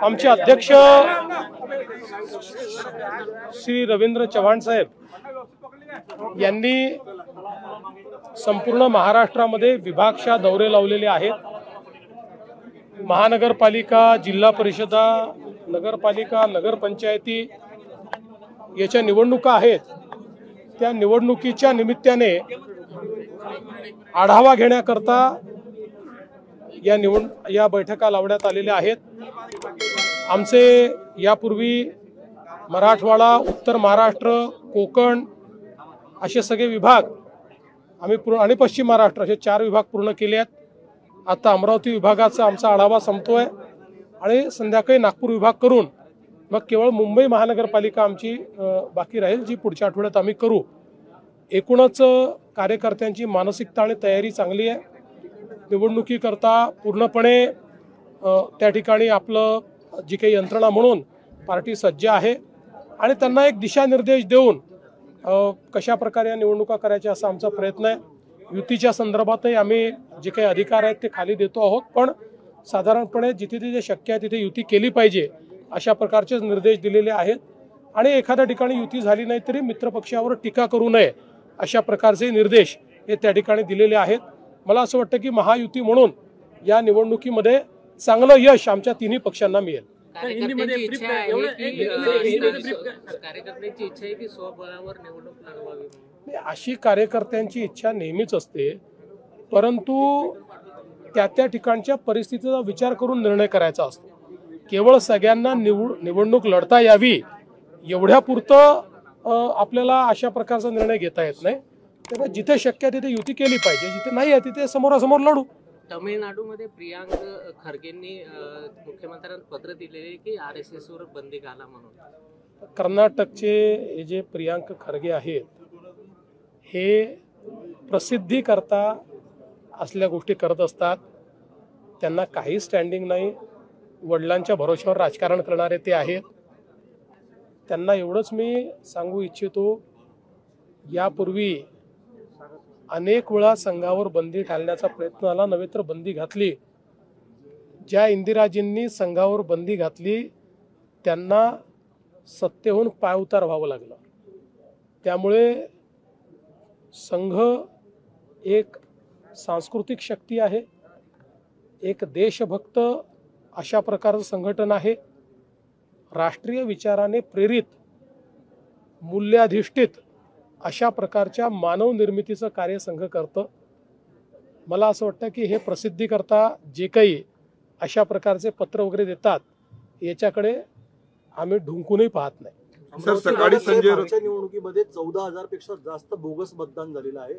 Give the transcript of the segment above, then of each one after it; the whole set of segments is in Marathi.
आमचे अध्यक्ष श्री रवींद्र चव्हाण साहेब यांनी संपूर्ण महाराष्ट्रामध्ये विभागशः दौरे लावलेले आहेत। महानगरपालिका, जिल्हा परिषदा, नगरपालिका, नगरपंचायती याच्या निवडणुका आहेत। त्या निवडणुकीच्या निमित्ताने आढावा घेण्याकरता या बैठका लावण्यात आलेल्या आहेत। आमचे यापूर्वी मराठवाडा, उत्तर महाराष्ट्र, कोकण असे सगळे विभाग आम्ही आणि पश्चिम महाराष्ट्र असे 4 विभाग पूर्ण केले आहेत। आता अमरावती विभागाचा आमचा आढावा संपतोय आणि संध्याकाळी नागपूर विभाग करून मग केवळ मुंबई महानगरपालिका आमची बाकी राहील, जी पुढच्या आठवड्यात आम्ही करू। एकूणच कार्यकर्त्यांची मानसिकता आणि तयारी चांगली आहे। निवडणुकीकरता पूर्णपणे त्या ठिकाणी आपलं जी काही यंत्रणा म्हणून पार्टी सज्ज आहे आणि त्यांना एक दिशानिर्देश देऊन कशा प्रकारे या निवडणुका करायच्या असा आमचा प्रयत्न आहे। युतीच्या संदर्भातही आम्ही जे काही अधिकार आहेत ते खाली देतो आहोत, पण साधारणपणे जिथे जिथे शक्य आहे तिथे युती केली पाहिजे अशा प्रकारचे निर्देश दिलेले आहेत। आणि एखाद्या ठिकाणी युती झाली नाही तरी मित्रपक्षावर टीका करू नये अशा प्रकारचे निर्देश हे त्या ठिकाणी दिलेले आहेत। मला असं वाटतं की महायुती म्हणून या निवडणुकीमध्ये चांगलं यश आमच्या तिन्ही पक्षांना मिळेल। कार्यकर्त्यांची इच्छा आहे की स्वबळावर निवडणूक लढवावी, अशी कार्यकर्त्यांची इच्छा नेहमीच असते, परंतु त्या ठिकाणच्या परिस्थितीचा विचार करून निर्णय करायचा असतो। केवळ सगळ्यांना निवडणूक लढता यावी एवढ्यापुरतं आपल्याला अशा प्रकारचा निर्णय घेता येत नाही। त्यामुळे जिथे शक्य आहे तिथे युती केली पाहिजे, जिथे नाही आहे तिथे समोरासमोर लढू। तमिळनाडूमध्ये प्रियांक खरगेंनी मुख्यमंत्र्यांना पत्र दिलेले की RSS वर बंदी घाला म्हणून। कर्नाटकचे जे प्रियांक खरगे आहेत हे प्रसिद्धी करता असल्या गोष्टी करत असतात। त्यांना काही स्टँडिंग नाही, वडिलांच्या भरोश्यावर राजकारण करणारे ते आहेत। त्यांना एवढंच मी सांगू इच्छितो, यापूर्वी अनेक वेळा संघावर बंदी घालण्याचा प्रयत्न झाला, नव्हे तर बंदी घातली। ज्या इंदिराजींनी संघावर बंदी घातली त्यांना सत्तेहून पायउतार व्हावं लागलं। त्यामुळे संघ एक सांस्कृतिक शक्ती आहे, एक देशभक्त अशा प्रकारचं संघटन आहे। राष्ट्रीय विचाराने प्रेरित, मूल्याधिष्ठित अशा प्रकारच्या मानव निर्मितीचं कार्य संघ करतं। मला असं वाटतं की हे प्रसिद्धी करता जे काही अशा प्रकारचे पत्र वगैरे देतात याच्याकडे आम्ही ढुंकूनही पाहत नाही। सर, सकाळी संजय निवडणुकीमध्ये 14,000 पेक्षा जास्त बोगस मतदान झालेलं आहे।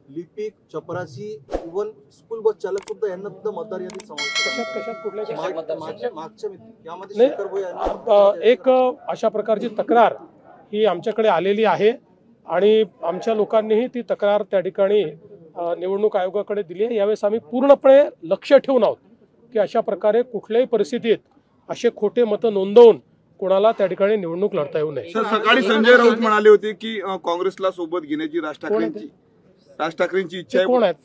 लिपिक, चपरासी, इव्हन स्कूल बस चालक सुद्धा यांना सुद्धा मतदार यादीत समाविष्ट एक अशा प्रकारची तक्रार ही आमच्याकडे आलेली आहे आणि आमच्या लोकांनीही ती तक्रार त्या ठिकाणी निवडणूक आयोगाकडे दिली आहे। यावेळेस आम्ही पूर्णपणे लक्ष ठेवून आहोत की अशा प्रकारे कुठल्याही परिस्थितीत असे खोटे मतं नोंदवून कोणाला त्या ठिकाणी निवडणूक लढता येऊ नये। सकाळी संजय राऊत म्हणाले होते की काँग्रेसला सोबत घेण्याची राज ठाकरेंची इच्छा आहे। कोण आहेत?